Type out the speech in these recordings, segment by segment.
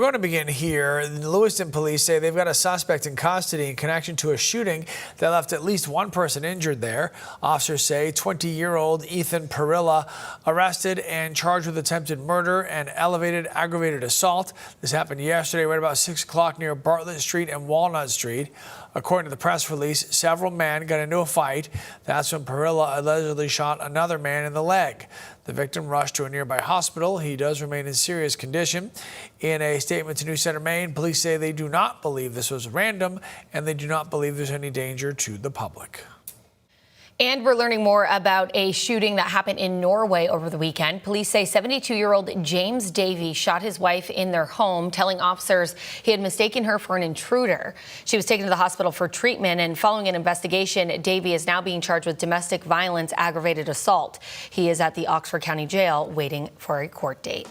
We're going to begin here. The Lewiston police say they've got a suspect in custody in connection to a shooting that left at least one person injured there. Officers say 20-year-old Ethan Perilla arrested and charged with attempted murder and elevated aggravated assault. This happened yesterday right about 6 o'clock near Bartlett Street and Walnut Street. According to the press release, several men got into a fight. That's when Perilla allegedly shot another man in the leg. The victim rushed to a nearby hospital. He does remain in serious condition. In a statement to CENTER Maine, police say they do not believe this was random and they do not believe there's any danger to the public. And we're learning more about a shooting that happened in Norway over the weekend. Police say 72-year-old James Davey shot his wife in their home, telling officers he had mistaken her for an intruder. She was taken to the hospital for treatment, and following an investigation, Davey is now being charged with domestic violence, aggravated assault. He is at the Oxford County Jail waiting for a court date.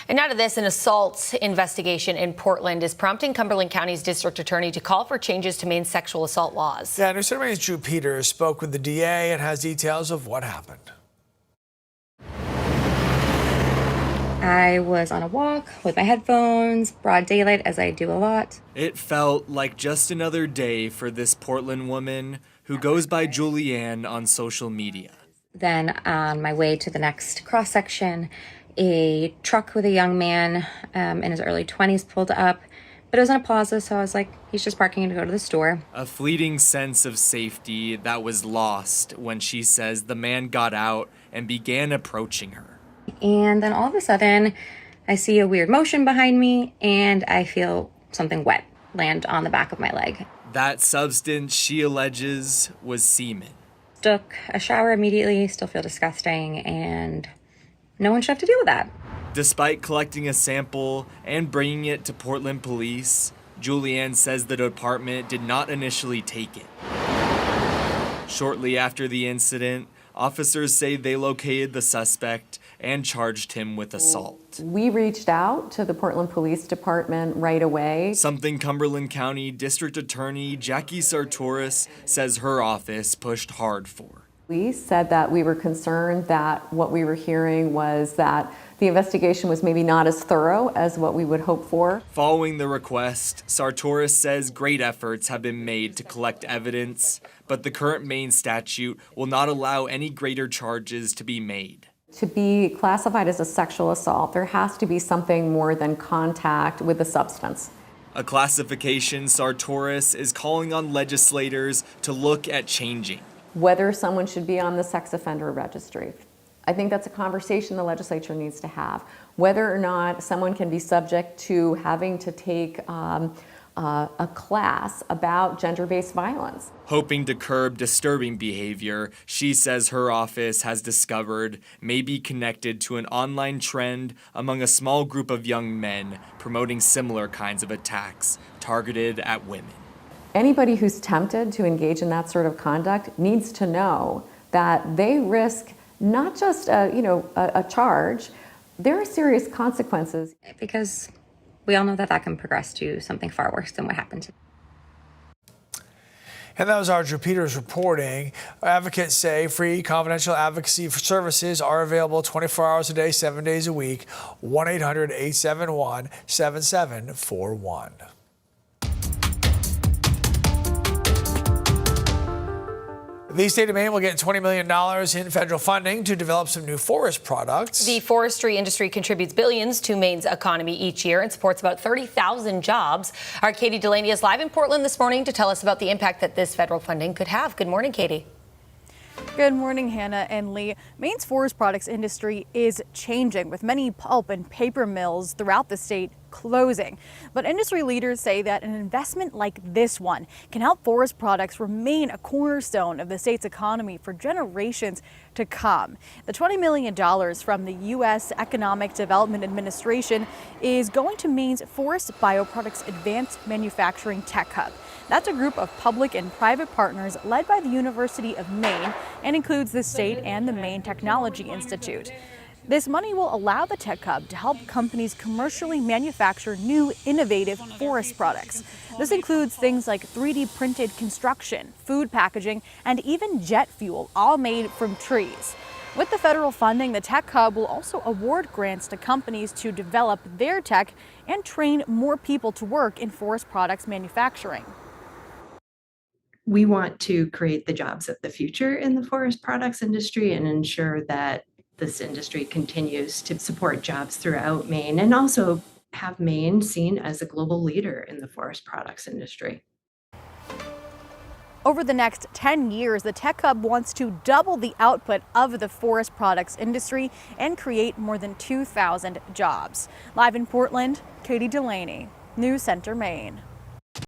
And now to this, an assault investigation in Portland is prompting Cumberland County's district attorney to call for changes to Maine's sexual assault laws. Yeah, CENTER Maine's Drew Peters spoke with the DA and has details of what happened. I was on a walk with my headphones, broad daylight, as I do a lot. It felt like just another day for this Portland woman who goes by Julianne on social media. Then on my way to the next cross section, a truck with a young man in his early 20s pulled up, but it was in a plaza, so I was like, he's just parking to go to the store. A fleeting sense of safety that was lost when she says the man got out and began approaching her. And then all of a sudden, I see a weird motion behind me, and I feel something wet land on the back of my leg. That substance, she alleges, was semen. Took a shower immediately, still feel disgusting, and no one should have to deal with that. Despite collecting a sample and bringing it to Portland police, Julianne says the department did not initially take it. Shortly after the incident, officers say they located the suspect and charged him with assault. We reached out to the Portland Police Department right away. Something Cumberland County District Attorney Jackie Sartoris says her office pushed hard for. We said that we were concerned that what we were hearing was that the investigation was maybe not as thorough as what we would hope for. Following the request, Sartoris says great efforts have been made to collect evidence, but the current Maine statute will not allow any greater charges to be made. To be classified as a sexual assault, there has to be something more than contact with the substance. A classification Sartoris is calling on legislators to look at changing. Whether someone should be on the sex offender registry. I think that's a conversation the legislature needs to have. Whether or not someone can be subject to having to take a class about gender-based violence. Hoping to curb disturbing behavior, she says her office has discovered may be connected to an online trend among a small group of young men promoting similar kinds of attacks targeted at women. Anybody who's tempted to engage in that sort of conduct needs to know that they risk not just a charge, there are serious consequences. Because we all know that that can progress to something far worse than what happened to me. And that was our Drew Peters reporting. Advocates say free confidential advocacy services are available 24 hours a day, 7 days a week. 1-800-871-7741. The state of Maine will get $20 million in federal funding to develop some new forest products. The forestry industry contributes billions to Maine's economy each year and supports about 30,000 jobs. Our Katie Delaney is live in Portland this morning to tell us about the impact that this federal funding could have. Good morning, Katie. Good morning, Hannah and Lee. Maine's forest products industry is changing, with many pulp and paper mills throughout the state closing. But industry leaders say that an investment like this one can help forest products remain a cornerstone of the state's economy for generations to come. The $20 million from the U.S. Economic Development Administration is going to Maine's Forest Bioproducts Advanced Manufacturing Tech Hub. That's a group of public and private partners led by the University of Maine and includes the state and the Maine Technology Institute. This money will allow the Tech Hub to help companies commercially manufacture new, innovative forest products. This includes things like 3D printed construction, food packaging, and even jet fuel, all made from trees. With the federal funding, the Tech Hub will also award grants to companies to develop their tech and train more people to work in forest products manufacturing. We want to create the jobs of the future in the forest products industry and ensure that this industry continues to support jobs throughout Maine and also have Maine seen as a global leader in the forest products industry. Over the next 10 years, the Tech Hub wants to double the output of the forest products industry and create more than 2,000 jobs. Live in Portland, Katie Delaney, News Center, Maine.